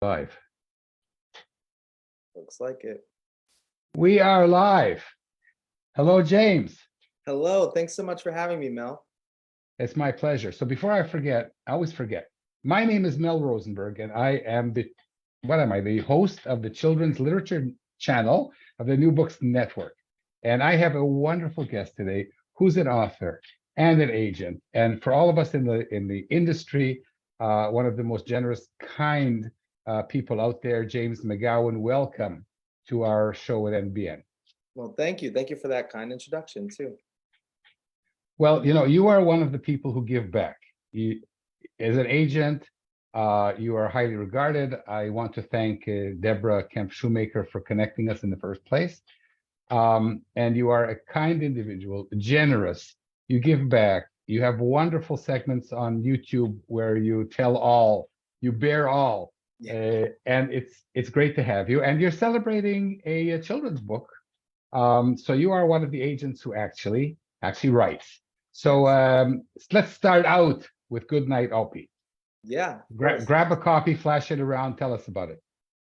Live. Looks like it. We are live. Hello, James. Hello, thanks so much for having me, Mel. It's my pleasure. So before I forget, I always forget. My name is Mel Rosenberg, and I am the host of the Children's Literature channel of the New Books Network. And I have a wonderful guest today who's an author and an agent. And for all of us in the industry, one of the most generous, kind people out there, James McGowan, welcome to our show at NBN. Well, thank you. Thank you for that kind introduction, too. Well, you are one of the people who give back. As an agent, you are highly regarded. I want to thank Deborah Kemp-Shoemaker for connecting us in the first place. And you are a kind individual, generous. You give back. You have wonderful segments on YouTube where you tell all, you bear all. Yeah. And it's great to have you. And you're celebrating a children's book. So you are one of the agents who actually writes. So let's start out with Good Night, Oppy. Yeah. Grab a copy, flash it around, tell us about it.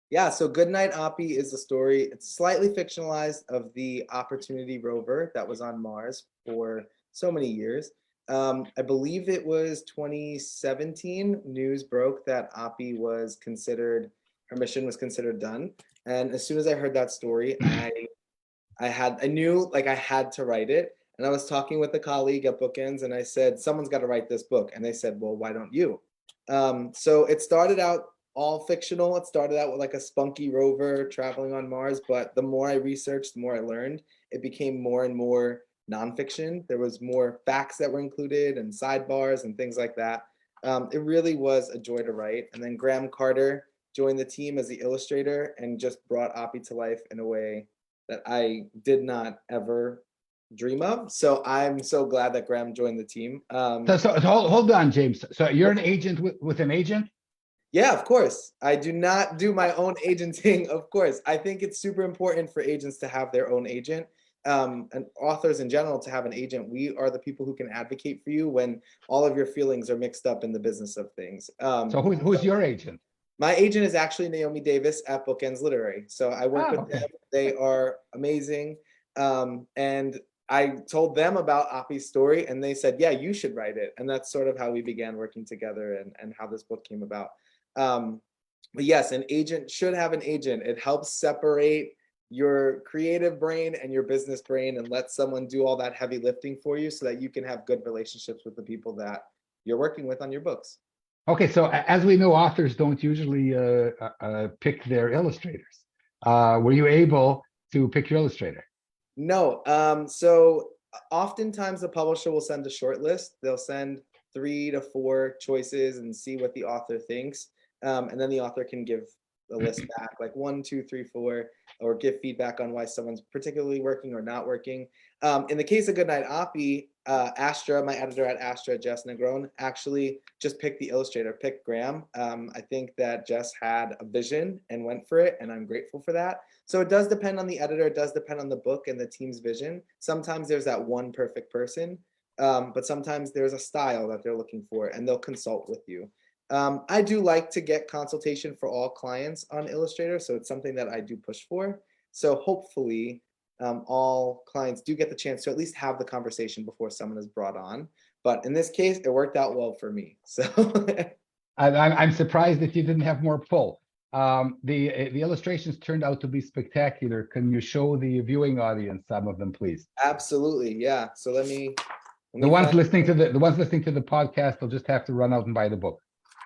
Yeah, so Good Night, Oppy is a story, it's slightly fictionalized, of the Opportunity rover that was on Mars for so many years. I believe it was 2017, news broke that Oppy was considered, her mission was considered done. And as soon as I heard that story, I knew like I had to write it. And I was talking with a colleague at Bookends and I said, someone's got to write this book. And they said, well, why don't you? So it started out all fictional. It started out with like a spunky rover traveling on Mars. But the more I researched, the more I learned, it became more and more nonfiction. There was more facts that were included and sidebars and things like that. It really was a joy to write. And then Graham Carter joined the team as the illustrator and just brought Oppy to life in a way that I did not ever dream of. So I'm so glad that Graham joined the team. So hold on, James. So you're an agent with an agent? Yeah, of course. I do not do my own agenting, of course. I think it's super important for agents to have their own agent, and authors in general to have an agent. We are the people who can advocate for you when all of your feelings are mixed up in the business of things. So who's your agent? My agent is actually Naomi Davis at Bookends Literary. So I work with them. They are amazing. And I told them about Oppy's story and they said, yeah, you should write it. And that's sort of how we began working together and how this book came about. But yes, an agent should have an agent. It helps separate your creative brain and your business brain and let someone do all that heavy lifting for you so that you can have good relationships with the people that you're working with on your books. Okay, so as we know, authors don't usually pick their illustrators. Were you able to pick your illustrator? No. So oftentimes the publisher will send a short list. They'll send 3 to 4 choices and see what the author thinks. And then the author can give the list back, like 1, 2, 3, 4, or give feedback on why someone's particularly working or not working. In the case of Good Night, Oppy, Astra, my editor at Astra, Jess Negron, actually just picked the illustrator, picked Graham. I think that Jess had a vision and went for it, and I'm grateful for that. So it does depend on the editor, it does depend on the book and the team's vision. Sometimes there's that one perfect person, but sometimes there's a style that they're looking for, and they'll consult with you. I do like to get consultation for all clients on Illustrator, so it's something that I do push for. So hopefully all clients do get the chance to at least have the conversation before someone is brought on. But in this case, it worked out well for me. So I'm surprised that you didn't have more pull. The illustrations turned out to be spectacular. Can you show the viewing audience some of them, please? Absolutely, yeah. So let me the ones listening to the podcast will just have to run out and buy the book.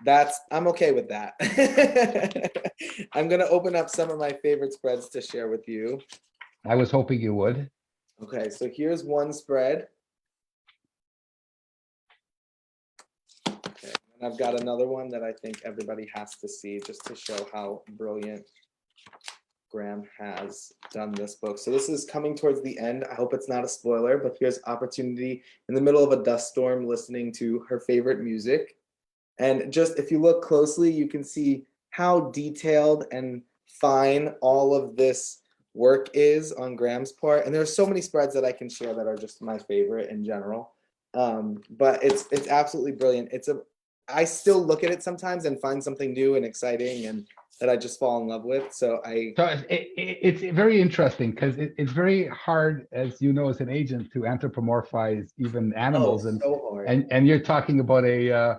I'm okay with that. I'm gonna open up some of my favorite spreads to share with you. I was hoping you would. Okay, so here's one spread. Okay, and I've got another one that I think everybody has to see just to show how brilliant Graham has done this book. So this is coming towards the end. I hope it's not a spoiler, but here's Opportunity in the middle of a dust storm listening to her favorite music. And just if you look closely, you can see how detailed and fine all of this work is on Graham's part. And there's so many spreads that I can share that are just my favorite in general. But it's absolutely brilliant. I still look at it sometimes and find something new and exciting, and that I just fall in love with. So it's very interesting because it's very hard, as you know, as an agent, to anthropomorphize even animals, so hard. and you're talking about a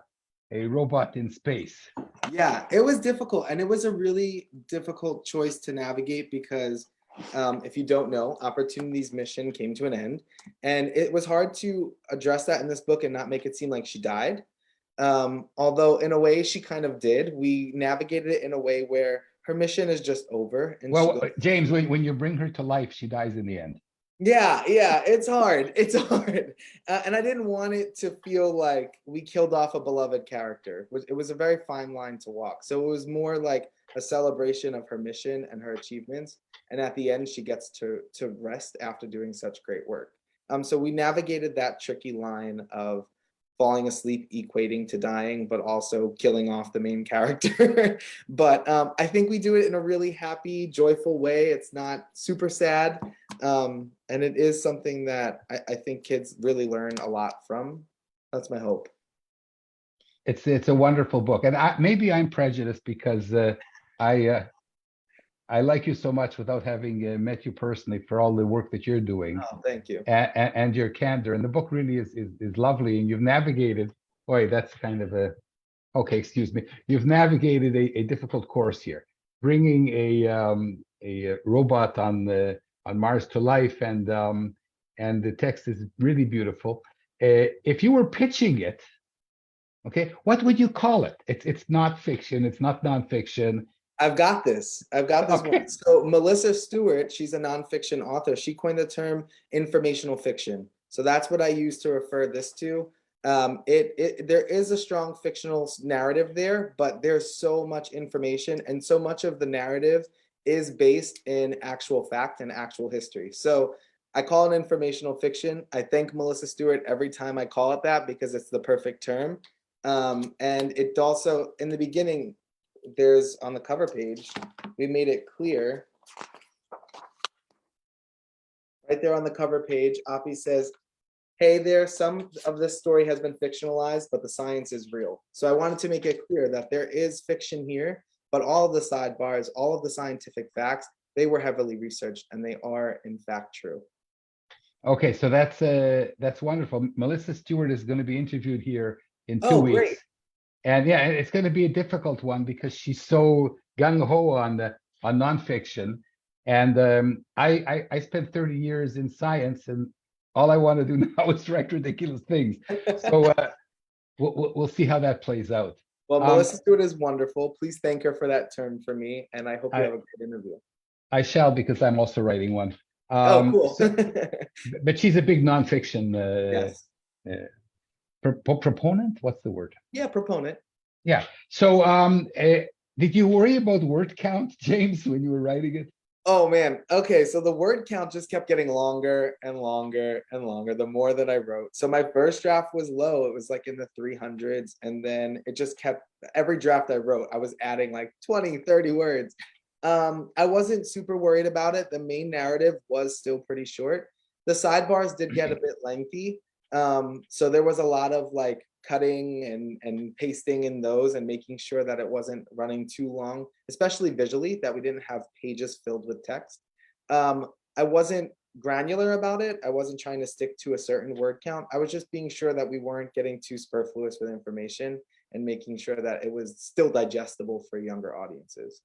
robot in space. Yeah, it was difficult, and it was a really difficult choice to navigate because if you don't know, Opportunity's mission came to an end, and it was hard to address that in this book and not make it seem like she died. Although in a way she kind of did. We navigated it in a way where her mission is just over, and well, James, when you bring her to life, she dies in the end. Yeah, it's hard. It's hard. And I didn't want it to feel like we killed off a beloved character. It was a very fine line to walk. So it was more like a celebration of her mission and her achievements. And at the end, she gets to rest after doing such great work. So we navigated that tricky line of falling asleep equating to dying, but also killing off the main character. But I think we do it in a really happy, joyful way. It's not super sad. And it is something that I think kids really learn a lot from. That's my hope. It's a wonderful book, and maybe I'm prejudiced because I like you so much without having met you personally for all the work that you're doing. Oh, thank you. And your candor. And the book really is lovely. And you've navigated, boy, that's kind of okay, excuse me. You've navigated a difficult course here, bringing a robot on Mars to life, and the text is really beautiful. If you were pitching it, okay, what would you call it? It's not fiction. It's not nonfiction. I've got this. Okay. One. So Melissa Stewart, she's a nonfiction author. She coined the term informational fiction. So that's what I use to refer this to. There is a strong fictional narrative there, but there's so much information, and so much of the narrative is based in actual fact and actual history. So I call it informational fiction. I thank Melissa Stewart every time I call it that because it's the perfect term. And it also, in the beginning, there's on the cover page, we made it clear. Right there on the cover page, Oppy says, hey there, some of this story has been fictionalized, but the science is real. So I wanted to make it clear that there is fiction here, but all of the sidebars, all of the scientific facts, they were heavily researched and they are in fact true. Okay, so that's wonderful. Melissa Stewart is going to be interviewed here in 2 weeks. Great. And yeah, it's going to be a difficult one because she's so gung-ho on nonfiction. And I spent 30 years in science, and all I want to do now is write ridiculous things. So we'll see how that plays out. Well, Melissa Stewart is wonderful. Please thank her for that term for me, and I hope you have a great interview. I shall, because I'm also writing one. Cool. But she's a big nonfiction yes. Proponent? What's the word? Yeah, proponent. Yeah. So did you worry about word count, James, when you were writing it? Oh man. Okay, so the word count just kept getting longer and longer and longer the more that I wrote. So my first draft was low. It was like in the 300s, and then it just kept, every draft I wrote, I was adding like 20, 30 words. I wasn't super worried about it. The main narrative was still pretty short. The sidebars did get a bit lengthy. So there was a lot of like cutting and pasting in those and making sure that it wasn't running too long, especially visually, that we didn't have pages filled with text. I wasn't granular about it. I wasn't trying to stick to a certain word count. I was just being sure that we weren't getting too superfluous with information and making sure that it was still digestible for younger audiences.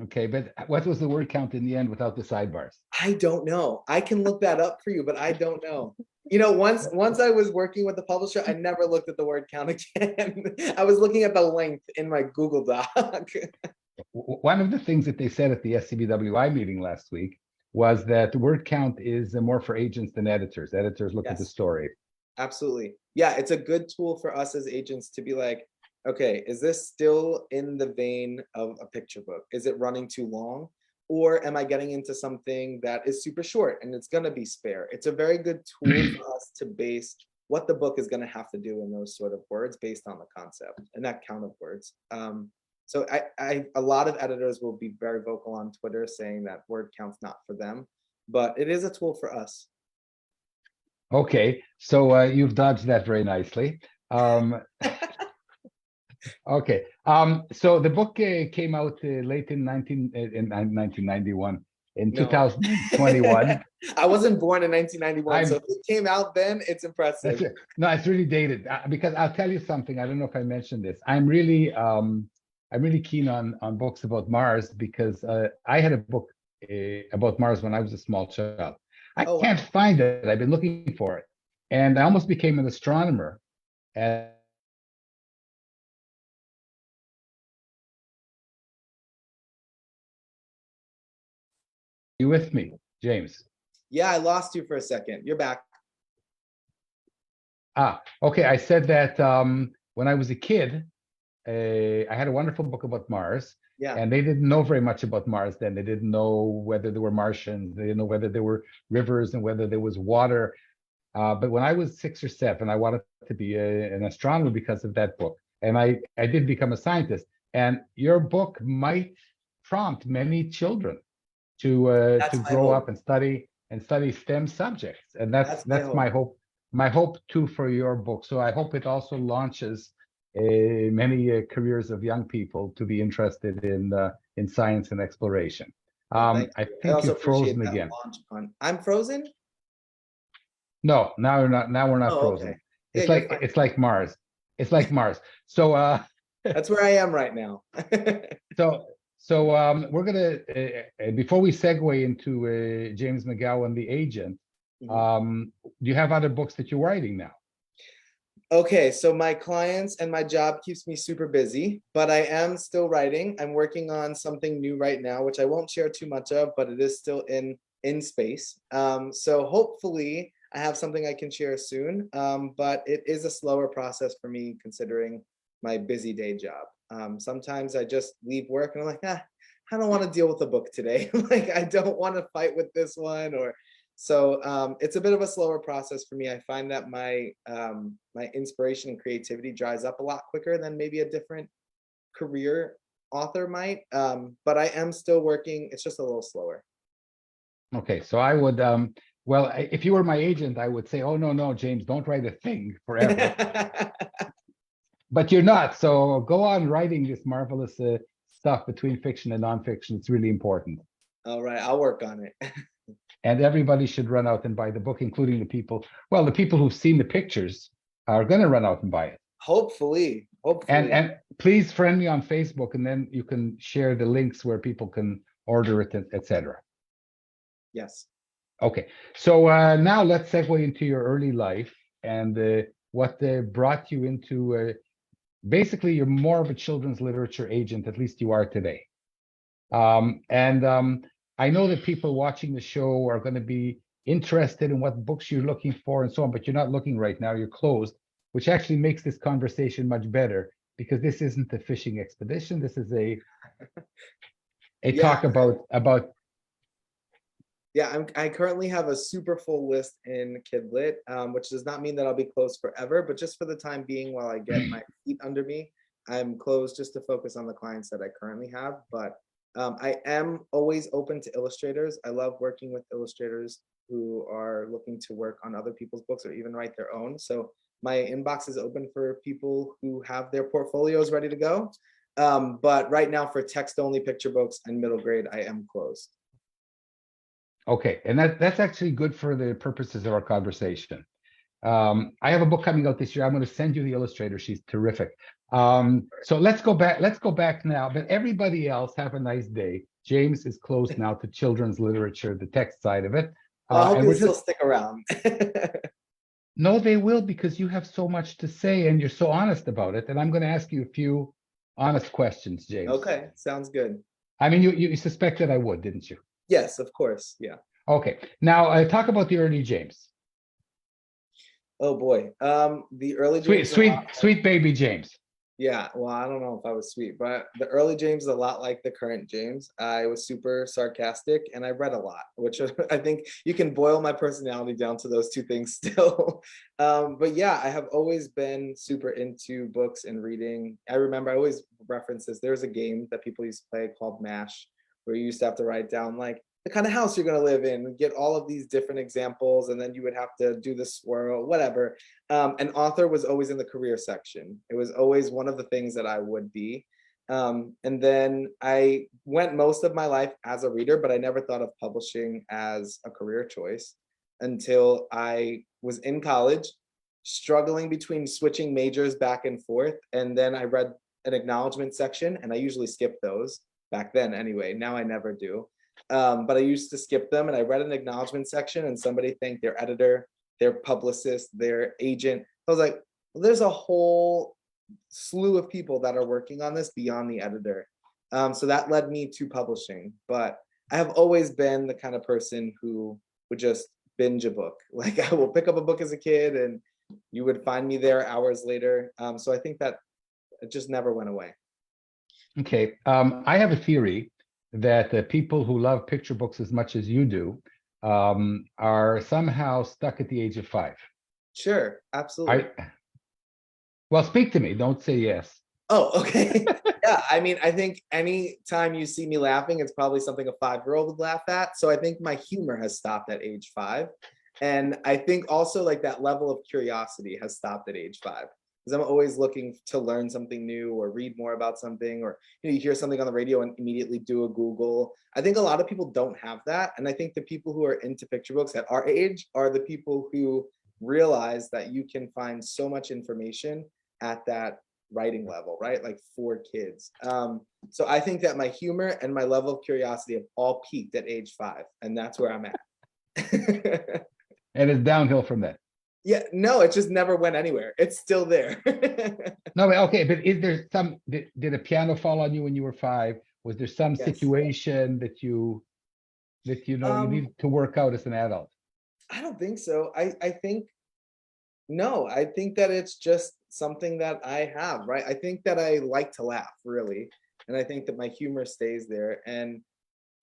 Okay, but what was the word count in the end without the sidebars? I don't know. I can look that up for you, but I don't know. You know, once I was working with the publisher, I never looked at the word count again. I was looking at the length in my Google Doc. One of the things that they said at the SCBWI meeting last week was that the word count is more for agents than editors. Editors look at the story. Absolutely. Yeah, it's a good tool for us as agents to be like, okay, is this still in the vein of a picture book? Is it running too long? Or am I getting into something that is super short and it's going to be spare? It's a very good tool for us to base what the book is going to have to do in those sort of words based on the concept and that count of words. So a lot of editors will be very vocal on Twitter saying that word count's not for them, but it is a tool for us. Okay, so you've dodged that very nicely. Okay, So the book came out late in 1991, in No. 2021. I wasn't born in 1991, so I'm if it came out then, it's that's impressive. it. No, it's really dated because I'll tell you something. I don't know if I mentioned this. I'm really keen on books about Mars because I had a book about Mars when I was a small child. I Oh, can't wow. find it. I've been looking for it, and I almost became an astronomer. And you with me, James? Yeah, I lost you for a second. You're back. Okay. I said that when I was a kid, I had a wonderful book about Mars, Yeah. and they didn't know very much about Mars then. They didn't know whether there were Martians. They didn't know whether there were rivers and whether there was water. But when I was 6 or 7, I wanted to be an astronomer because of that book, and I did become a scientist. And your book might prompt many children to That's my grow hope. up and study STEM subjects, and That's my that's my hope. hope. My hope too for your book. So I hope it also launches many careers of young people to be interested in science and exploration. Well, thank I you. I think also you've appreciate frozen that again. launch on. I'm frozen? No, now you're not. Now we're not Oh, okay. frozen. Yeah, you're fine. It's like Mars. It's like Mars. So That's where I am right now. so we're gonna before we segue into James McGowan, the agent. Mhm. Do you have other books that you're writing now? Okay, so my clients and my job keeps me super busy, but I am still writing. I'm working on something new right now, which I won't share too much of, but it is still in space. So hopefully I have something I can share soon. But it is a slower process for me considering my busy day job. Sometimes I just leave work and I'm like, I don't want to deal with a book today. Like I don't want to fight with this one, or so it's a bit of a slower process for me. I find that my inspiration and creativity dries up a lot quicker than maybe a different career author might. But I am still working. It's just a little slower. Okay, so I would well, if you were my agent, I would say, oh no, James, don't write a thing forever. But you're not. So go on writing this marvelous stuff between fiction and nonfiction. It's really important. All right, I'll work on it. And everybody should run out and buy the book, including the people. Well, the people who've seen the pictures are going to run out and buy it. Hopefully, hopefully. And please friend me on Facebook, and then you can share the links where people can order it, etc. Yes. Okay, so now let's segue into your early life and what brought you into. Basically, you're more of a children's literature agent, at least you are today. And I know that people watching the show are going to be interested in what books you're looking for and so on, but you're not looking right now. You're closed, which actually makes this conversation much better because this isn't a fishing expedition. This is a Yeah. talk about. Yeah, I currently have a super full list in Kidlit, which does not mean that I'll be closed forever, but just for the time being, while I get my feet under me, I'm closed just to focus on the clients that I currently have. But I am always open to illustrators. I love working with illustrators who are looking to work on other people's books or even write their own. So my inbox is open for people who have their portfolios ready to go. But right now, for text-only picture books and middle grade, I am closed. Okay, and that's actually good for the purposes of our conversation. I have a book coming out this year. I'm going to send you the illustrator. She's terrific. So let's go back. Let's go back now. But everybody else, have a nice day. James is closed now to children's literature, the text side of it. Well, I hope And you'll we're still just stick around. no, they will because you have so much to say and you're so honest about it. And I'm going to ask you a few honest questions, James. Okay, sounds good. I mean, you suspected I would, didn't you? Yes, of course. Yeah. Okay. Now, talk about the early James. Oh boy. The early Sweet, James is a lot. sweet baby James. Yeah, well, I don't know if I was sweet, but the early James is a lot like the current James. I was super sarcastic and I read a lot, which I think you can boil my personality down to those two things still. But yeah, I have always been super into books and reading. I remember I always reference this. There's a game that people used to play called MASH, where you used to have to write down like the kind of house you're going to live in, get all of these different examples, and then you would have to do the swirl, whatever. An author was always in the career section. It was always one of the things that I would be. And then I went most of my life as a reader, but I never thought of publishing as a career choice until I was in college, struggling between switching majors back and forth. And then I read an acknowledgement section, and I usually skip those back then anyway. Now I never do. But I used to skip them, and I read an acknowledgement section, and somebody thanked their editor, their publicist, their agent. I was like, well, there's a whole slew of people that are working on this beyond the editor. So that led me to publishing. But I have always been the kind of person who would just binge a book. Like I will pick up a book as a kid, and you would find me there hours later. So I think that it just never went away. Okay. I have a theory that the people who love picture books as much as you do are somehow stuck at the age of 5. Sure, absolutely. Well, speak to me. Don't say yes. Oh, okay. Yeah, I mean, I think any time you see me laughing, it's probably something a 5-year-old would laugh at. So I think my humor has stopped at age 5. And I think also like that level of curiosity has stopped at age 5. Because I'm always looking to learn something new or read more about something, or you hear something on the radio and immediately do a Google. I think a lot of people don't have that. And I think the people who are into picture books at our age are the people who realize that you can find so much information at that writing level, right? Like for kids. So I think that my humor and my level of curiosity have all peaked at age 5, and that's where I'm at. And it's downhill from that. Yeah, no, it just never went anywhere. It's still there. No, but okay, but is there some, did a piano fall on you when you were 5? Was there some Yes. situation that you you needed to work out as an adult? I don't think so. I think no, I think that it's just something that I have, right? I think that I like to laugh, really. And I think that my humor stays there. And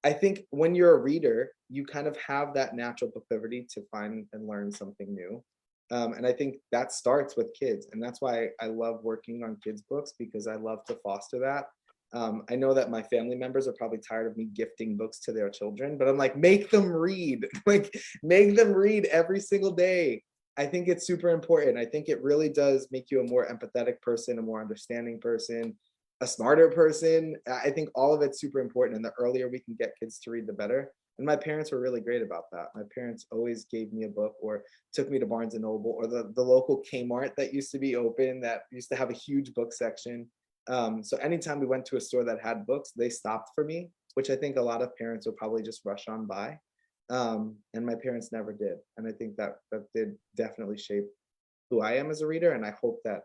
I think when you're a reader, you kind of have that natural proclivity to find and learn something new. And I think that starts with kids. And that's why I love working on kids' books, because I love to foster that. I know that my family members are probably tired of me gifting books to their children, but I'm like, make them read, like make them read every single day. I think it's super important. I think it really does make you a more empathetic person, a more understanding person, a smarter person. I think all of it's super important. And the earlier we can get kids to read, the better. And my parents were really great about that. My parents always gave me a book or took me to Barnes and Noble or the local Kmart that used to be open, that used to have a huge book section. So anytime we went to a store that had books, they stopped for me, which I think a lot of parents will probably just rush on by. And my parents never did. And I think that did definitely shape who I am as a reader. And I hope that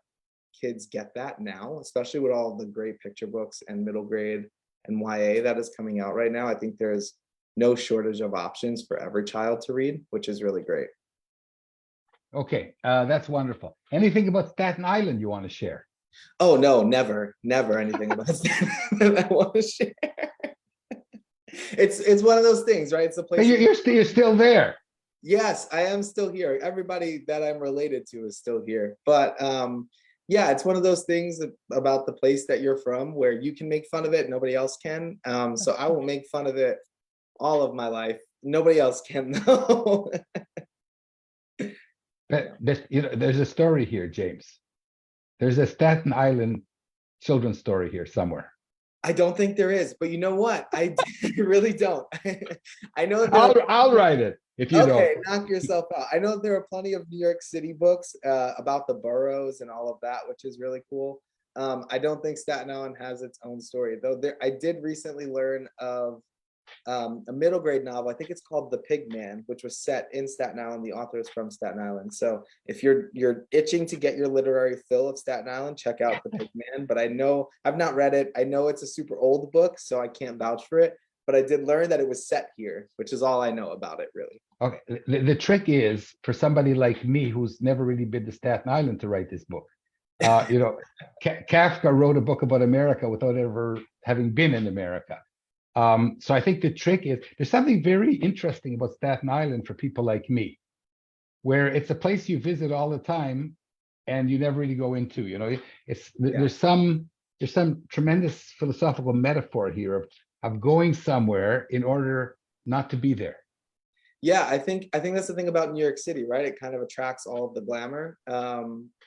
kids get that now, especially with all the great picture books and middle grade and YA that is coming out right now. I think there's no shortage of options for every child to read, which is really great. Okay, that's wonderful. Anything about Staten Island you want to share? Oh no, never anything about Staten Island I want to share. It's one of those things, right? It's a place. You're still there. Yes, I am still here. Everybody that I'm related to is still here. But yeah, it's one of those things about the place that you're from where you can make fun of it, nobody else can. So I will make fun of it all of my life. Nobody else can though. But there's a story here, James. There's a Staten Island children's story here somewhere. I don't think there is, but you know what? I really don't. I know that I'll write it if you don't. Okay, knock yourself out. I know there are plenty of New York City books about the boroughs and all of that, which is really cool. I don't think Staten Island has its own story, though. I did recently learn of a middle grade novel. I think it's called The Pig Man, which was set in Staten Island. The author is from Staten Island. So if you're itching to get your literary fill of Staten Island, check out The Pig Man. But I know I've not read it. I know it's a super old book, so I can't vouch for it. But I did learn that it was set here, which is all I know about it, really. Okay. The trick is for somebody like me who's never really been to Staten Island to write this book. Kafka wrote a book about America without ever having been in America. So I think the trick is there's something very interesting about Staten Island for people like me, where it's a place you visit all the time and you never really go into. There's some tremendous philosophical metaphor here of going somewhere in order not to be there. Yeah, I think that's the thing about New York City, right? It kind of attracts all of the glamour.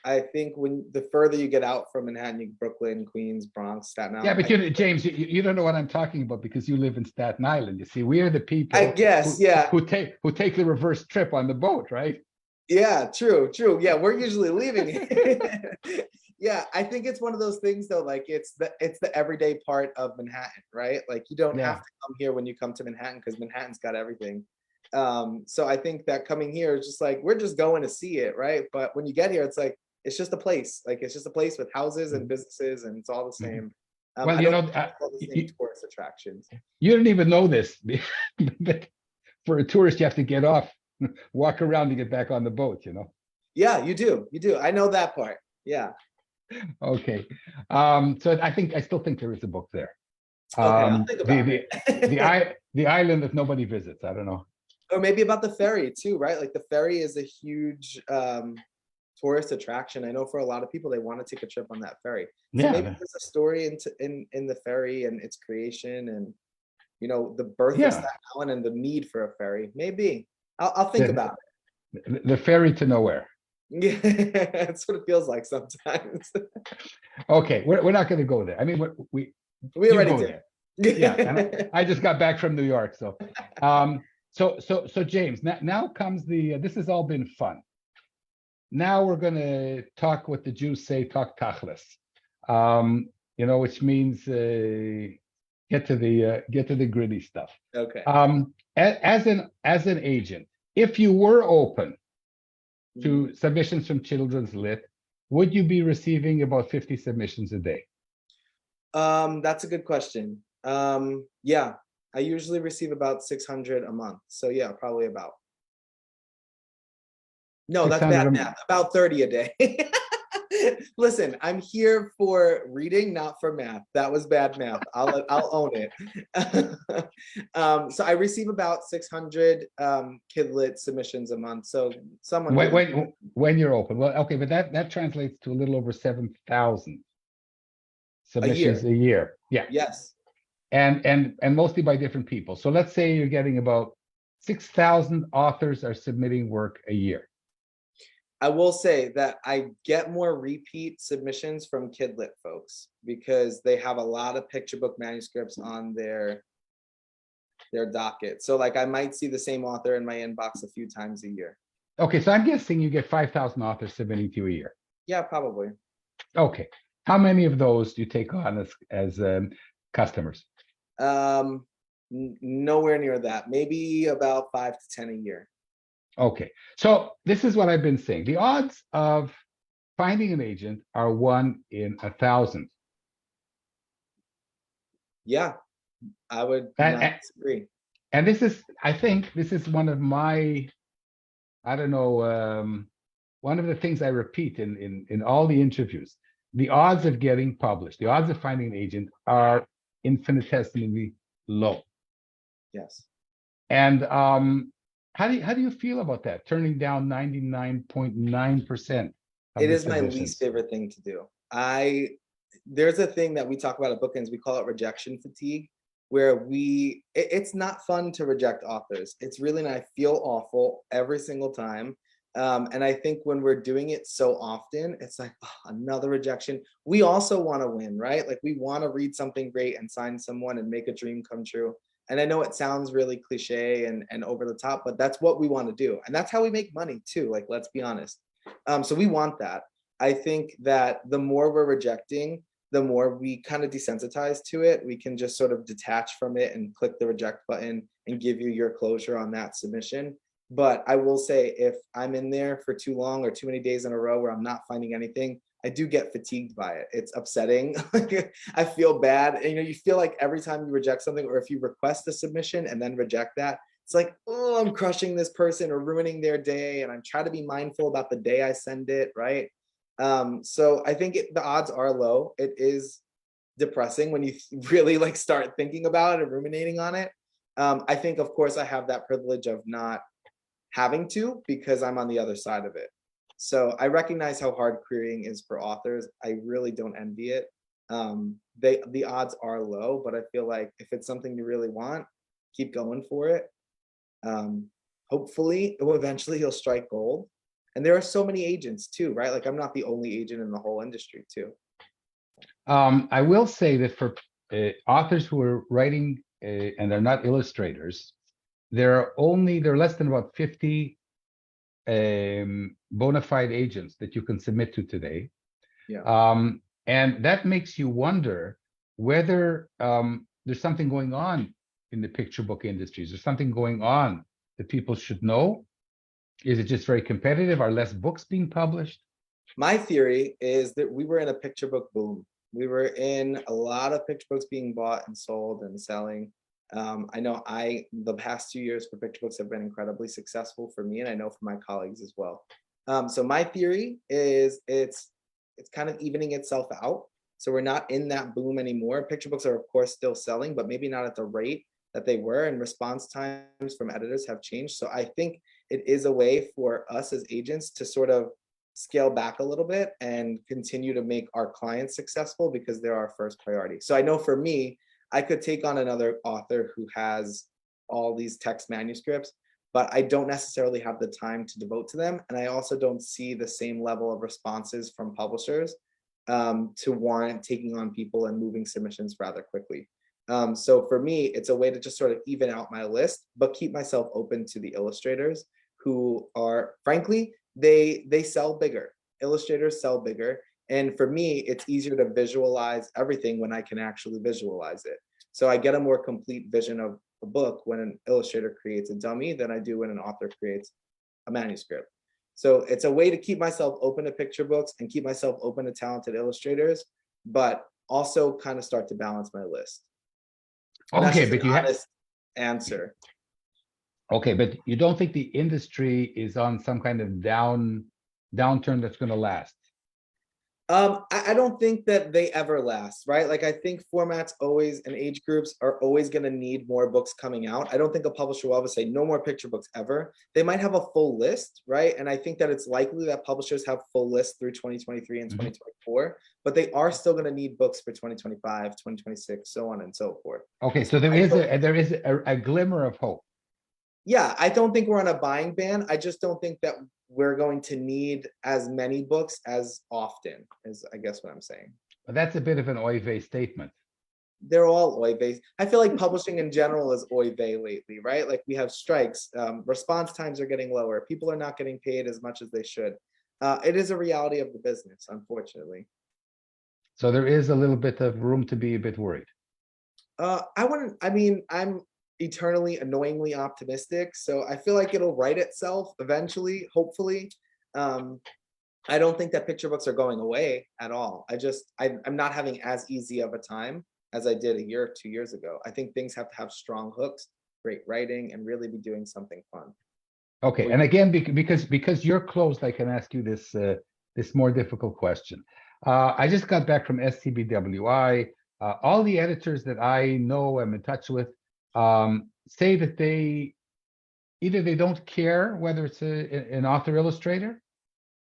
I think when the further you get out from Manhattan, Brooklyn, Queens, Bronx, Staten Yeah, Island, but James, you don't know what I'm talking about because you live in Staten Island. You see, we are the I people guess, yeah, who take the reverse trip on the boat, right? yeah, true, true. Yeah, we're usually leaving. Yeah, I think it's one of those things though, like it's the everyday part of Manhattan, right? Like you don't have Yeah. to come here when you come to Manhattan because Manhattan's got everything. So I think that coming here is just like we're just going to see it, right? But when you get here, it's like it's just a place. Like it's just a place with houses and Mhm. businesses, and it's all the Mhm. same. Well, I don't think it's all the same tourist attractions. you don't even know this, but for a tourist, you have to get off, walk around to get back on the boat. Yeah, you do. You do. I know that part. Yeah. Okay. So I still think there is a book there. Okay, I'll think about it. The island that nobody visits. I don't know. Or maybe about the ferry too, right? Like the ferry is a huge tourist attraction. I know for a lot of people they want to take a trip on that ferry. So maybe Yeah, there's a story in the ferry and its creation and the birth of yeah. Staten Island and the need for a ferry. Maybe I'll think The, about the ferry to nowhere. it. Yeah, that's what it feels like sometimes. Okay, we're not going to go there. I mean, We you already go did. there. Yeah, and I just got back from New York, so James, now comes the this has all been fun. Now we're going to talk what the Jews say, talk tachlis, which means get to the gritty stuff. Okay. As an agent, if you were open to submissions from children's lit, would you be receiving about 50 submissions a day? That's a good question. Yeah, I usually receive about 600 a month. So yeah, probably about. No, that's 600 bad math. About 30 a day. Listen, I'm here for reading, not for math. That was bad math. I'll own it. So I receive about 600 Kidlit submissions a month. So someone when you're open. Well, okay, but that translates to a little over 7,000 a submissions year. a year. Yeah. Yes. And mostly by different people. So let's say you're getting about 6,000 authors are submitting work a year. I will say that I get more repeat submissions from Kidlit folks because they have a lot of picture book manuscripts on their docket. So like I might see the same author in my inbox a few times a year. Okay, so I'm guessing you get 5,000 authors submitting to you a year. Yeah, probably. Okay. How many of those do you take on as customers? Nowhere near that. Maybe about 5 to 10 a year. Okay. So this is what I've been saying. The odds of finding an agent are 1 in 1,000. Yeah, I would not disagree. And I think this is one of my, I don't know, one of the things I repeat in all the interviews. The odds of getting published, the odds of finding an agent are infinitesimally low. Yes. And how do you feel about that? Turning down 99.9% of It the is my least submissions. favorite thing to do. There's a thing that we talk about at Bookends, we call it rejection fatigue, where it's not fun to reject authors. It's really not. I feel awful every single time. And I think when we're doing it so often, it's like, oh, another rejection. We also want to win, right? Like we want to read something great and sign someone and make a dream come true. And I know it sounds really cliche and over the top, but that's what we want to do. And that's how we make money too. Like, let's be honest. So we want that. I think that the more we're rejecting, the more we kind of desensitize to it. We can just sort of detach from it and click the reject button and give you your closure on that submission. But I will say, if I'm in there for too long or too many days in a row where I'm not finding anything, I do get fatigued by it. It's upsetting. I feel bad. And, you feel like every time you reject something, or if you request a submission and then reject that, it's like, oh, I'm crushing this person or ruining their day. And I'm trying to be mindful about the day I send it, right? So I think the odds are low. It is depressing when you really like start thinking about it and ruminating on it. I think, of course, I have that privilege of not having to because I'm on the other side of it. So I recognize how hard querying is for authors. I really don't envy it. The odds are low, but I feel like if it's something you really want, keep going for it. hopefully, eventually he'll strike gold. And there are so many agents too, right? Like I'm not the only agent in the whole industry too. I will say that for authors who are writing and they're not illustrators, there are less than about 50 bona fide agents that you can submit to today. Yeah. And that makes you wonder whether there's something going on in the picture book industry. Is there something going on that people should know? Is it just very competitive? Are less books being published? My theory is that we were in a picture book boom. We were in a lot of picture books being bought and sold and selling. I know the past 2 years for picture books have been incredibly successful for me, and I know for my colleagues as well. So my theory is it's kind of evening itself out. So we're not in that boom anymore. Picture books are of course still selling, but maybe not at the rate that they were, and response times from editors have changed. So I think it is a way for us as agents to sort of scale back a little bit and continue to make our clients successful because they're our first priority. So I know for me, I could take on another author who has all these text manuscripts, but I don't necessarily have the time to devote to them. And I also don't see the same level of responses from publishers to warrant taking on people and moving submissions rather quickly. So for me, it's a way to just sort of even out my list, but keep myself open to the illustrators who are, frankly, they sell bigger. Illustrators sell bigger. And for me, it's easier to visualize everything when I can actually visualize it. So I get a more complete vision of a book when an illustrator creates a dummy than I do when an author creates a manuscript. So it's a way to keep myself open to picture books and keep myself open to talented illustrators, but also kind of start to balance my list. And that's Okay, just but an honest answer. Okay, but you don't think the industry is on some kind of downturn that's going to last? I don't think that they ever last, right? Like I think formats always and age groups are always going to need more books coming out. I don't think a publisher will ever say no more picture books ever. They might have a full list, right? And I think that it's likely that publishers have full lists through 2023 and 2024, but they are still going to need books for 2025, 2026, so on and so forth. Okay, so there is a glimmer of hope. Yeah, I don't think we're on a buying ban. I just don't think that we're going to need as many books as often, is I guess what I'm saying. But that's a bit of an oy vey statement. They're all oy vey. I feel like publishing in general is oy vey lately, right? Like we have strikes, response times are getting lower. People are not getting paid as much as they should. It is a reality of the business, unfortunately. So there is a little bit of room to be a bit worried. I'm eternally annoyingly optimistic, so I feel like it'll right itself eventually, hopefully. I don't think that picture books are going away at all. I'm not having as easy of a time as I did a year or 2 years ago. I think things have to have strong hooks, great writing, and really be doing something fun. Okay, and again, because you're closed, I can ask you this more difficult question. I just got back from SCBWI. All the editors that I know, I'm in touch with, say that they don't care whether it's an author illustrator,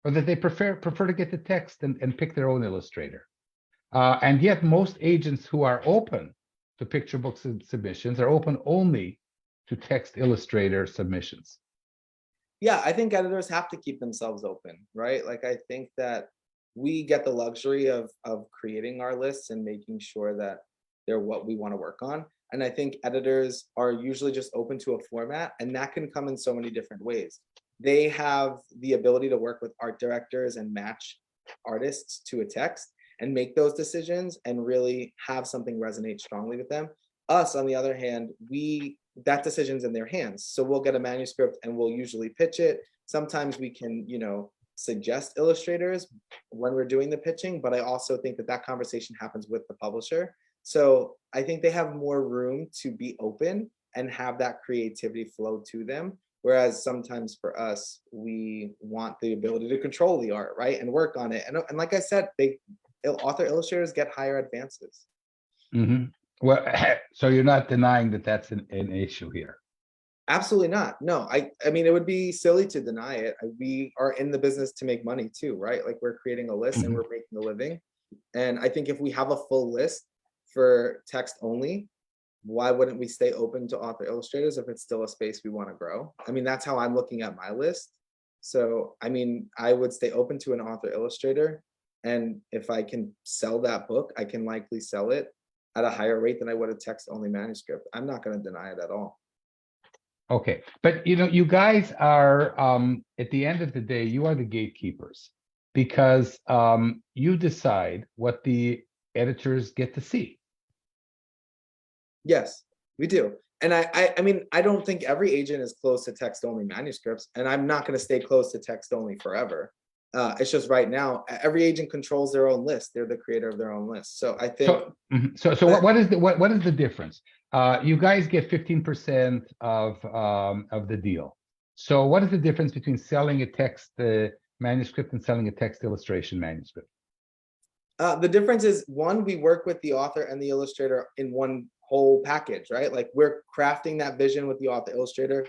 or that they prefer to get the text and pick their own illustrator. And yet most agents who are open to picture books submissions are open only to text illustrator submissions. Yeah, I think editors have to keep themselves open, right? Like I think that we get the luxury of creating our lists and making sure that they're what we want to work on. And I think editors are usually just open to a format, and that can come in so many different ways. They have the ability to work with art directors and match artists to a text and make those decisions and really have something resonate strongly with them. Us, on the other hand, that decision's in their hands. So we'll get a manuscript and we'll usually pitch it. Sometimes we can, suggest illustrators when we're doing the pitching, but I also think that conversation happens with the publisher. So I think they have more room to be open and have that creativity flow to them. Whereas sometimes for us, we want the ability to control the art, right? And work on it. And like I said, author illustrators get higher advances. Mm-hmm. Well, so you're not denying that that's an issue here? Absolutely not. No, I mean, it would be silly to deny it. We are in the business to make money too, right? Like we're creating a list and we're making a living. And I think if we have a full list for text only, why wouldn't we stay open to author illustrators if it's still a space we want to grow? I mean, that's how I'm looking at my list. So, I mean, I would stay open to an author illustrator. And if I can sell that book, I can likely sell it at a higher rate than I would a text only manuscript. I'm not going to deny it at all. Okay, but you guys are at the end of the day, you are the gatekeepers because you decide what the editors get to see. Yes, we do. And I mean, I don't think every agent is close to text only manuscripts, and I'm not going to stay close to text only forever. It's just right now, every agent controls their own list. They're the creator of their own list. So I think. So what is the difference? You guys get 15% of the deal. So what is the difference between selling a text manuscript and selling a text illustration manuscript? The difference is, one, we work with the author and the illustrator in one whole package, right? Like, we're crafting that vision with the author illustrator.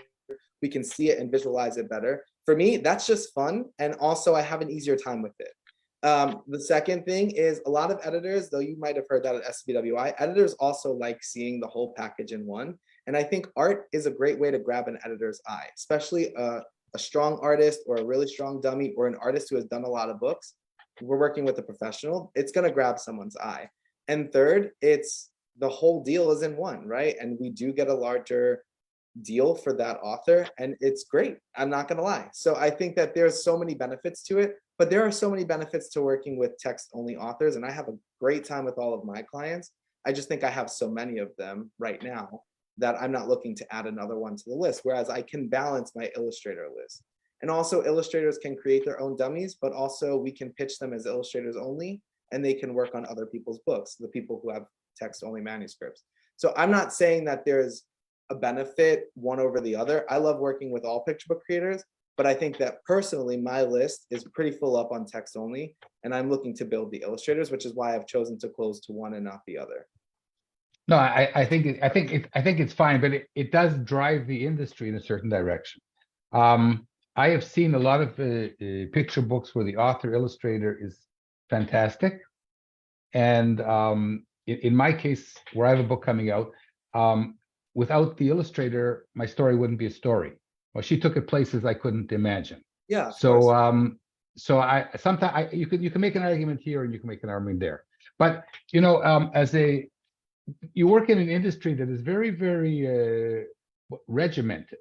We can see it and visualize it better. For me, that's just fun. And also I have an easier time with it. The second thing is, a lot of editors, though you might have heard that at SBWI, editors also like seeing the whole package in one. And I think art is a great way to grab an editor's eye, especially a strong artist or a really strong dummy or an artist who has done a lot of books. We're working with a professional, it's going to grab someone's eye. And third, it's the whole deal is in one, right? And we do get a larger deal for that author, and it's great. I'm not going to lie. So I think that there's so many benefits to it, but there are so many benefits to working with text only authors, and I have a great time with all of my clients. I just think I have so many of them right now that I'm not looking to add another one to the list, whereas I can balance my illustrator list. And also, illustrators can create their own dummies, but also we can pitch them as illustrators only, and they can work on other people's books, the people who have text only manuscripts. So I'm not saying that there's a benefit one over the other. I love working with all picture book creators, but I think that personally, my list is pretty full up on text only, and I'm looking to build the illustrators, which is why I've chosen to close to one and not the other. No, I think it's fine, but it does drive the industry in a certain direction. I have seen a lot of picture books where the author illustrator is fantastic, and in my case, where I have a book coming out, without the illustrator, my story wouldn't be a story. Well, she took it places I couldn't imagine. Yeah. So sometimes you can make an argument here and you can make an argument there, but you work in an industry that is very, very regimented.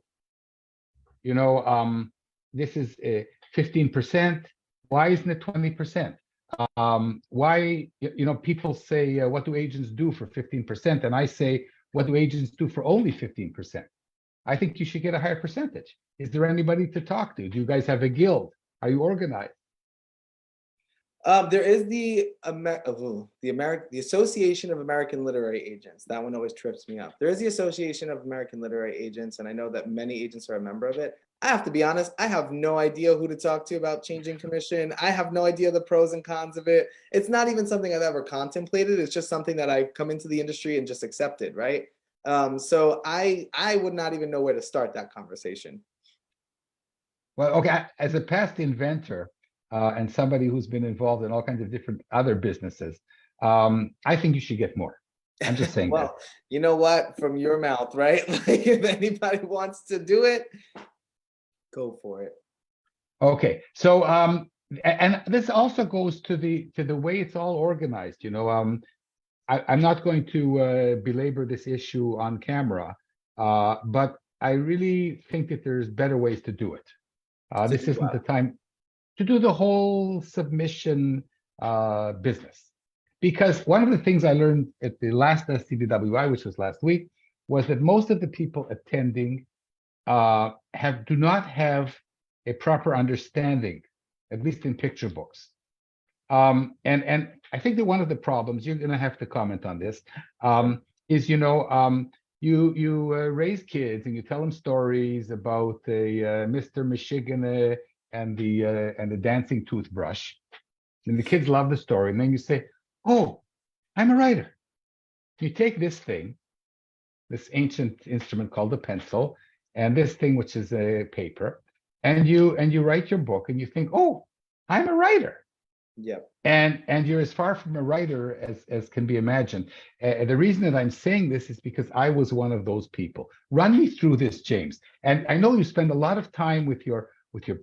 This is 15%. Why isn't it 20%? Why, people say, what do agents do for 15%? And I say, what do agents do for only 15%? I think you should get a higher percentage. Is there anybody to talk to? Do you guys have a guild? Are you organized? There is the Association of American Literary Agents. That one always trips me up. There is the Association of American Literary Agents, and I know that many agents are a member of it. I have to be honest, I have no idea who to talk to about changing commission. I have no idea the pros and cons of it. It's not even something I've ever contemplated. It's just something that I come into the industry and just accepted, right? So I would not even know where to start that conversation. Well, okay, as a past inventor, and somebody who's been involved in all kinds of different other businesses, I think you should get more. I'm just saying. Well, you know what? From your mouth, right? Like, if anybody wants to do it, go for it. Okay, so and this also goes to the way it's all organized. I'm not going to belabor this issue on camera, but I really think that there's better ways to do it. This isn't the time to do the whole submission business. Because one of the things I learned at the last SCBWI, which was last week, was that most of the people attending do not have a proper understanding, at least in picture books. And I think that one of the problems, you're going to have to comment on this, is you raise kids and you tell them stories about Mr. Michigan and the dancing toothbrush, and the kids love the story, and then you say, "Oh, I'm a writer." You take this thing, this ancient instrument called a pencil, and this thing which is a paper, and you write your book, and you think, "Oh, I'm a writer." Yeah. And you're as far from a writer as can be imagined. The reason that I'm saying this is because I was one of those people. Run me through this, James. And I know you spend a lot of time with your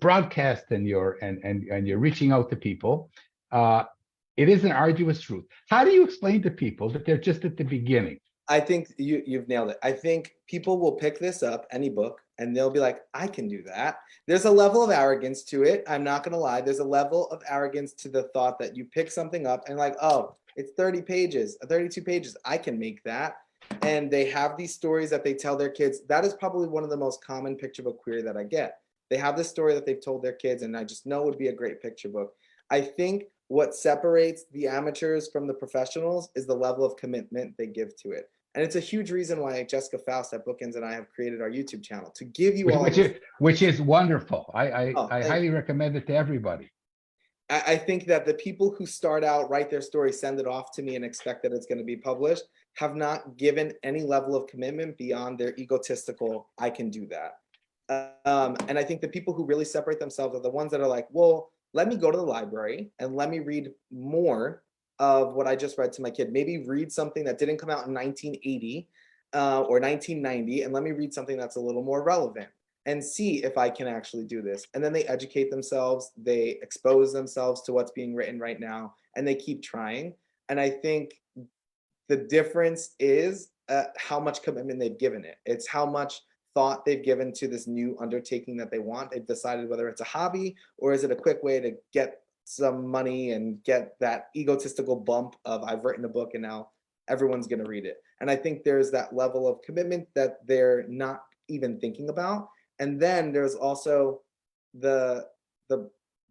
broadcast and you're reaching out to people. It is an arduous route. How do you explain to people that they're just at the beginning? I think you've nailed it. I think people will pick this up, any book, and they'll be like, I can do that. There's a level of arrogance to it. I'm not going to lie. There's a level of arrogance to the thought that you pick something up and like, oh, it's 30 pages, 32 pages. I can make that. And they have these stories that they tell their kids. That is probably one of the most common picture book query that I get. They have this story that they've told their kids, and I just know would be a great picture book. I think what separates the amateurs from the professionals is the level of commitment they give to it. And it's a huge reason why Jessica Faust at Bookends and I have created our YouTube channel to give you all which is wonderful. I highly you. recommend it to everybody. I think that the people who start out, write their story, send it off to me and expect that it's going to be published have not given any level of commitment beyond their egotistical, I can do that. And I think the people who really separate themselves are the ones that are like, well, let me go to the library and let me read more of what I just read to my kid. Maybe read something that didn't come out in 1980 or 1990, and let me read something that's a little more relevant and see if I can actually do this. And then they educate themselves, they expose themselves to what's being written right now, and they keep trying. And I think the difference is how much commitment they've given it. It's how much thought they've given to this new undertaking that they want. They've decided whether it's a hobby or is it a quick way to get some money and get that egotistical bump of I've written a book and now everyone's going to read it. And I think there's that level of commitment that they're not even thinking about. And then there's also the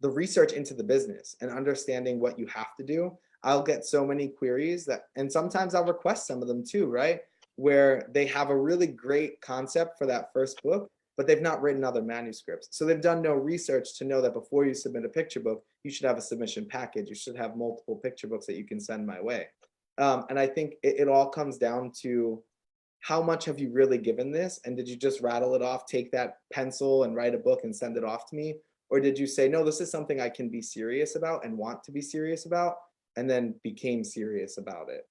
research into the business and understanding what you have to do. I'll get so many queries that, and sometimes I'll request some of them too, right? Where they have a really great concept for that first book, but they've not written other manuscripts. So they've done no research to know that before you submit a picture book, you should have a submission package. You should have multiple picture books that you can send my way. And I think it all comes down to how much have you really given this? And did you just rattle it off, take that pencil and write a book and send it off to me? Or did you say, no, this is something I can be serious about and want to be serious about, and then became serious about it?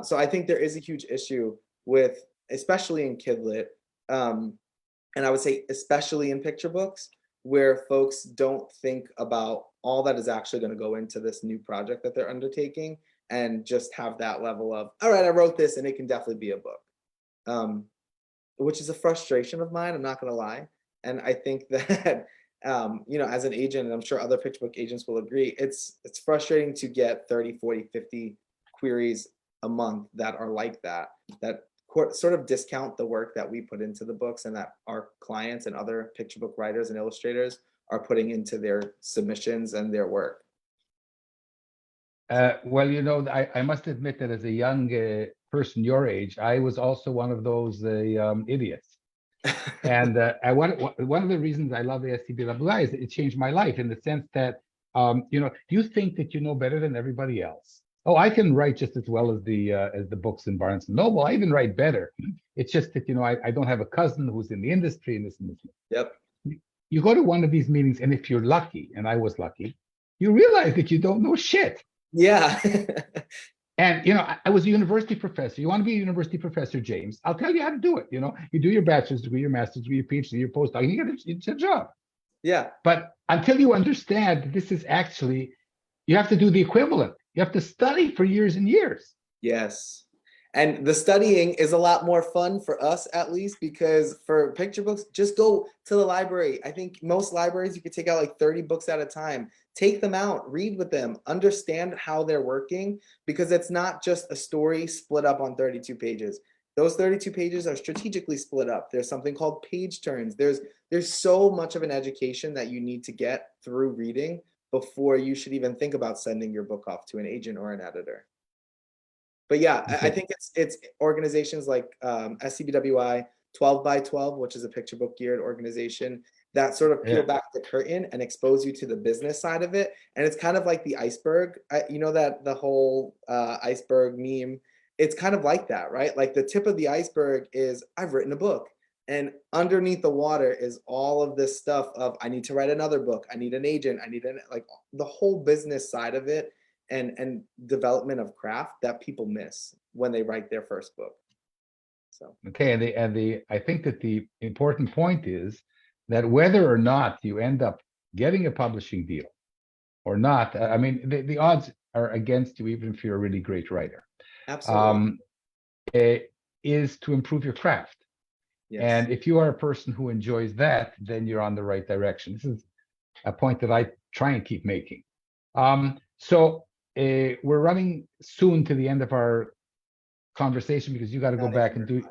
So I think there is a huge issue with, especially in kidlit, and I would say especially in picture books, where folks don't think about all that is actually going to go into this new project that they're undertaking, and just have that level of, all right, I wrote this and it can definitely be a book, which is a frustration of mine, I'm not going to lie. And I think that, as an agent, and I'm sure other picture book agents will agree, it's frustrating to get 30, 40, 50 queries a month that are like that sort of discount the work that we put into the books and that our clients and other picture book writers and illustrators are putting into their submissions and their work. Well, I must admit that as a young person your age, I was also one of those idiots. And one of the reasons I love the SCBWI is that it changed my life in the sense that, you think that you know better than everybody else. Oh, I can write just as well as the books in Barnes and Noble. I even write better. It's just that, I don't have a cousin who's in the industry and this and this. Yep. You go to one of these meetings, and if you're lucky, and I was lucky, you realize that you don't know shit. Yeah. And, I was a university professor. You want to be a university professor, James? I'll tell you how to do it. You do your bachelor's degree, your master's degree, your PhD, your postdoc, you get a job. Yeah. But until you understand that this is actually, you have to do the equivalent. You have to study for years and years. Yes. And the studying is a lot more fun for us, at least, because for picture books, just go to the library. I think most libraries, you could take out like 30 books at a time. Take them out, read with them, understand how they're working, because it's not just a story split up on 32 pages. Those 32 pages are strategically split up. There's something called page turns. There's so much of an education that you need to get through reading before you should even think about sending your book off to an agent or an editor. But yeah, okay. I think it's organizations like SCBWI, 12 by 12, which is a picture book geared organization that sort of peel back the curtain and expose you to the business side of it. And it's kind of like the iceberg, that the whole iceberg meme, it's kind of like that, right? Like the tip of the iceberg is I've written a book. And underneath the water is all of this stuff of I need to write another book, I need an agent, I need like the whole business side of it, and development of craft that people miss when they write their first book. So Okay, and the I think that the important point is that whether or not you end up getting a publishing deal or not, I mean, the odds are against you, even if you're a really great writer. absolutely. Is to improve your craft. Yes. And if you are a person who enjoys that, then you're on the right direction. This is a point that I try and keep making. So we're running soon to the end of our conversation because you got to go Not back even and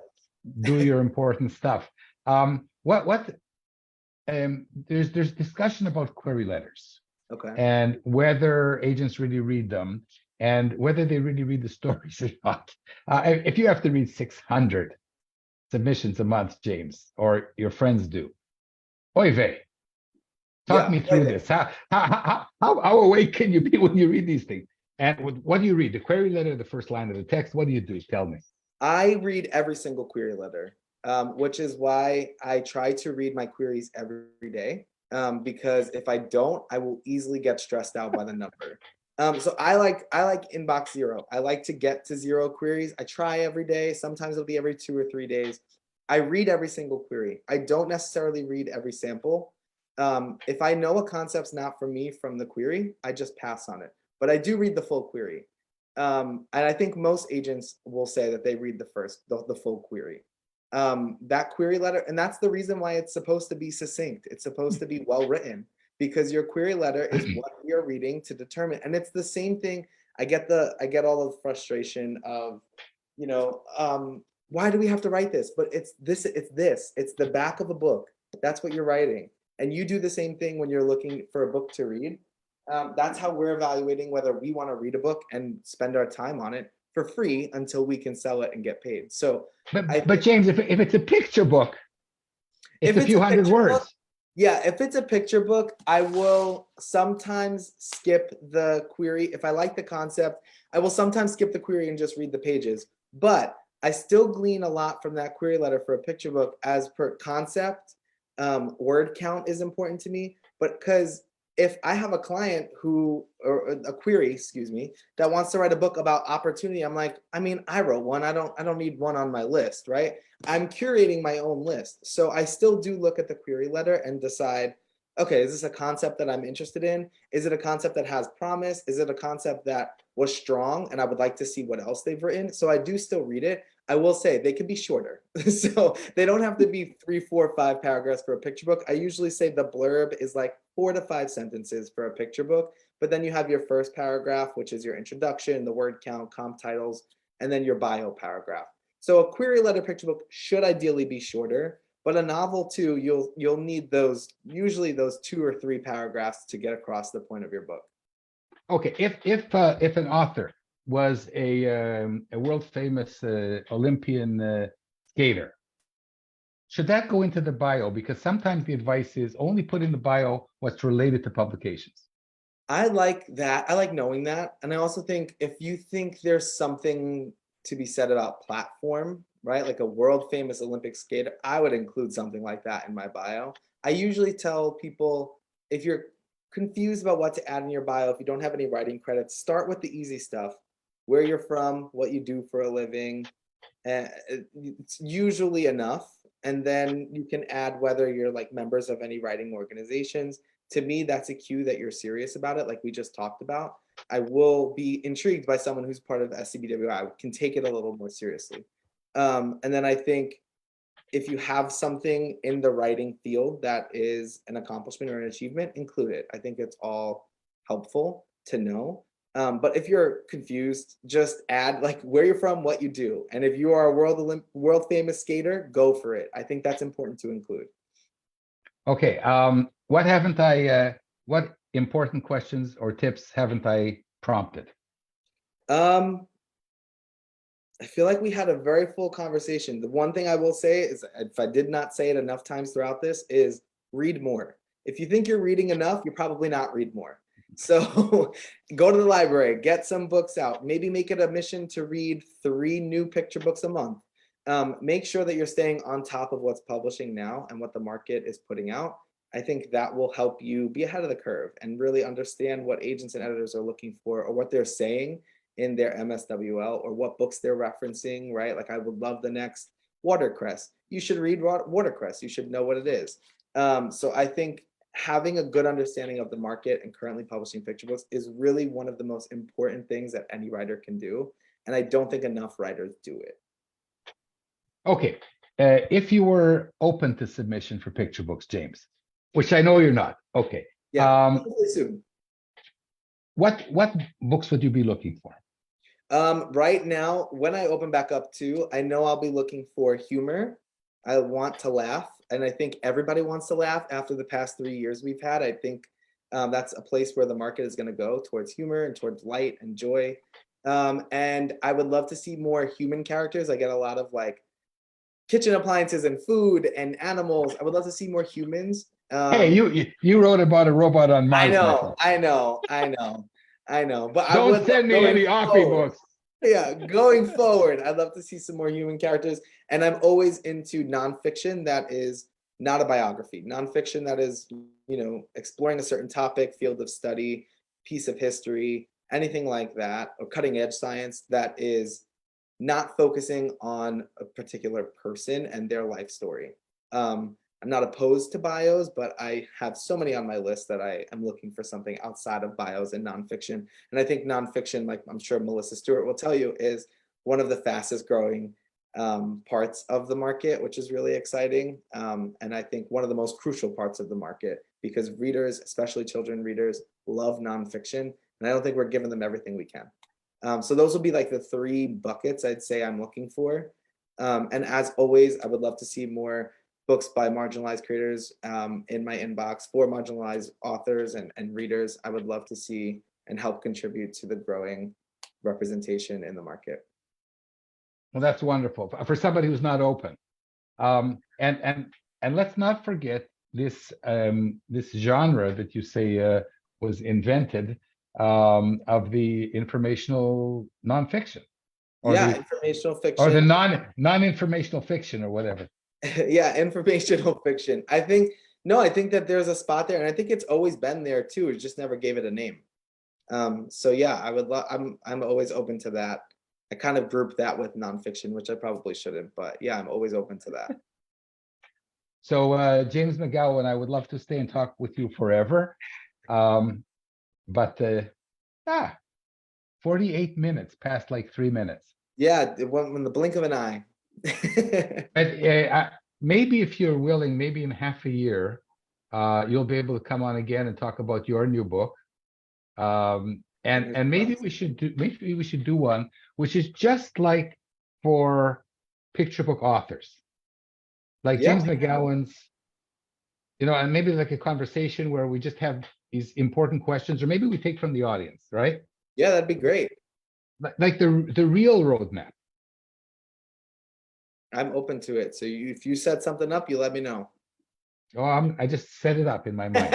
do your important stuff. There's discussion about query letters okay. and whether agents really read them and whether they really read the stories or not. If you have to read 600 submissions a month, James, or your friends do, oy vey, talk me through this. How awake can you be when you read these things? And what do you read? The query letter, the first line of the text? What do you do? Tell me. I read every single query letter, which is why I try to read my queries every day. Because if I don't, I will easily get stressed out by the number. So I like inbox zero. I like to get to zero queries. I try every day. Sometimes it'll be every 2 or 3 days. I read every single query. I don't necessarily read every sample. If I know a concept's not for me from the query, I just pass on it. But I do read the full query. And I think most agents will say that they read the full query. That query letter, and that's the reason why it's supposed to be succinct. It's supposed to be well written because your query letter is what we are reading to determine. And it's the same thing. I get all the frustration of, why do we have to write this? But it's the back of a book. That's what you're writing. And you do the same thing when you're looking for a book to read. That's how we're evaluating whether we want to read a book and spend our time on it for free until we can sell it and get paid. So, but James, if it's a picture book, it's a few hundred words. Yeah, if it's a picture book, I will sometimes skip the query. If I like the concept, I will sometimes skip the query and just read the pages. But I still glean a lot from that query letter for a picture book as per concept. Word count is important to me, but because if I have a client or a query, excuse me, that wants to write a book about opportunity, I'm like, I wrote one. I don't need one on my list, right? I'm curating my own list. So I still do look at the query letter and decide, okay, is this a concept that I'm interested in? Is it a concept that has promise? Is it a concept that was strong and I would like to see what else they've written? So I do still read it. I will say they can be shorter. So they don't have to be 3, 4, 5 paragraphs for a picture book. I usually say the blurb is like 4 to 5 sentences for a picture book, but then you have your first paragraph, which is your introduction, the word count, comp titles, and then your bio paragraph. So a query letter picture book should ideally be shorter, but a novel too, you'll need usually those 2 or 3 paragraphs to get across the point of your book. Okay, if an author was a world famous Olympian skater, should that go into the bio? Because sometimes the advice is only put in the bio what's related to publications. I like that. I like knowing that. And I also think if you think there's something to be said about platform, right? Like a world famous Olympic skater, I would include something like that in my bio. I usually tell people if you're confused about what to add in your bio, if you don't have any writing credits, start with the easy stuff. Where you're from, what you do for a living. It's usually enough. And then you can add whether you're like members of any writing organizations. To me, that's a cue that you're serious about it, like we just talked about. I will be intrigued by someone who's part of the SCBWI, can take it a little more seriously. And then I think if you have something in the writing field that is an accomplishment or an achievement, include it. I think it's all helpful to know. But if you're confused, just add like where you're from, what you do. And if you are a world famous skater, go for it. I think that's important to include. Okay, what important questions or tips haven't I prompted? I feel like we had a very full conversation. The one thing I will say is, if I did not say it enough times throughout this, is read more. If you think you're reading enough, you're probably not read more. So go to the library, get some books out, maybe make it a mission to read 3 new picture books a month. Make sure that you're staying on top of what's publishing now and what the market is putting out. I think that will help you be ahead of the curve and really understand what agents and editors are looking for, or what they're saying in their MSWL, or what books they're referencing, right? Like, I would love the next Watercress. You should read Watercress. You should know what it is. So I think having a good understanding of the market and currently publishing picture books is really one of the most important things that any writer can do. And I don't think enough writers do it. Okay. If you were open to submission for picture books, James, which I know you're not. Okay. Yeah, hopefully soon. What books would you be looking for? Right now, when I open back up too, I know I'll be looking for humor. I want to laugh, and I think everybody wants to laugh after the past 3 years we've had. I think that's a place where the market is going to go, towards humor and towards light and joy. And I would love to see more human characters. I get a lot of like kitchen appliances and food and animals. I would love to see more humans. Hey, you wrote about a robot on Mars. I know. But Don't send me any Oppy books. Yeah, going forward, I'd love to see some more human characters. And I'm always into nonfiction that is not a biography. Nonfiction that is, exploring a certain topic, field of study, piece of history, anything like that, or cutting edge science that is not focusing on a particular person and their life story. I'm not opposed to bios, but I have so many on my list that I am looking for something outside of bios and nonfiction. And I think nonfiction, like I'm sure Melissa Stewart will tell you, is one of the fastest growing parts of the market, which is really exciting. And I think one of the most crucial parts of the market, because readers, especially children readers, love nonfiction. And I don't think we're giving them everything we can. So those will be like the 3 buckets I'd say I'm looking for. And as always, I would love to see more books by marginalized creators in my inbox, for marginalized authors and readers. I would love to see and help contribute to the growing representation in the market. Well, that's wonderful for somebody who's not open. And let's not forget this this genre that you say was invented of the informational nonfiction, or informational fiction, or the non-informational fiction, or whatever. Yeah, informational fiction. I think that there's a spot there, and I think it's always been there too. It just never gave it a name. So yeah, I'm always open to that. I kind of group that with nonfiction, which I probably shouldn't, but yeah, I'm always open to that. So James McGowan, I would love to stay and talk with you forever. But 48 minutes passed like 3 minutes. Yeah, it went in the blink of an eye. But maybe if you're willing, maybe in half a year, you'll be able to come on again and talk about your new book. And maybe we should do one which is just like for picture book authors, like James McGowan's, and maybe like a conversation where we just have these important questions, or maybe we take from the audience, right? Yeah, that'd be great. Like the real roadmap. I'm open to it. So if you set something up, you let me know. Oh, I just set it up in my mind.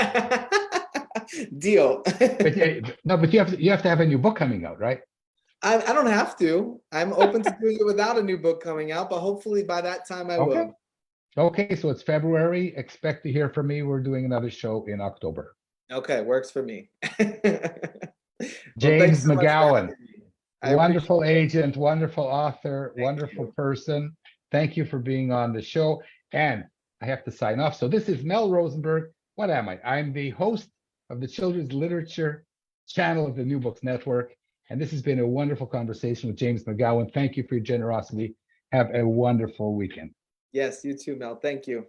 Deal. But you have to have a new book coming out, right? I don't have to. I'm open to doing it without a new book coming out, but hopefully by that time I will. Okay, so it's February. Expect to hear from me. We're doing another show in October. Okay, works for me. James McGowan, wonderful agent, wonderful author, wonderful person. Thank you for being on the show. And I have to sign off. So this is Mel Rosenberg. What am I? I'm the host of the Children's Literature channel of the New Books Network. And this has been a wonderful conversation with James McGowan. Thank you for your generosity. Have a wonderful weekend. Yes, you too, Mel. Thank you.